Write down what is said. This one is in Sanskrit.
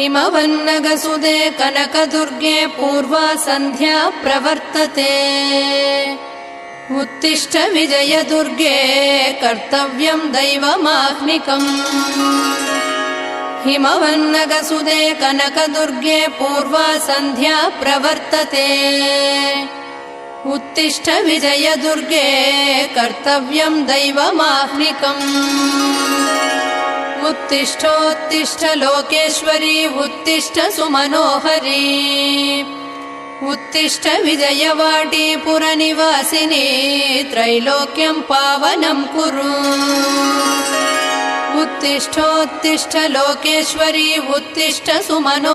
हिमवन्नगसुदे कनकदुर्गे पूर्वा सन्ध्या प्रवर्तते उत्तिष्ठ विजयदुर्गे कर्तव्यं दैवमाह्निकम् हिमवन्नगसुदे कनकदुर्गे पूर्वा सन्ध्या प्रवर्तते उत्तिष्ठ विजयदुर्गे कर्तव्यं दैवमाह्निकम् उत्तिष्ठोत्तिष्ठ लोकेश्वरी उत्तिष्ठ सुमनोहरी उत्तिष्ठ विजयवाटी पुरनिवासिनी त्रैलोक्यं पावनं कुरु उत्तिष्ठोत्तिष्ठ लोकेश्वरी उत्तिष्ठ सुमनो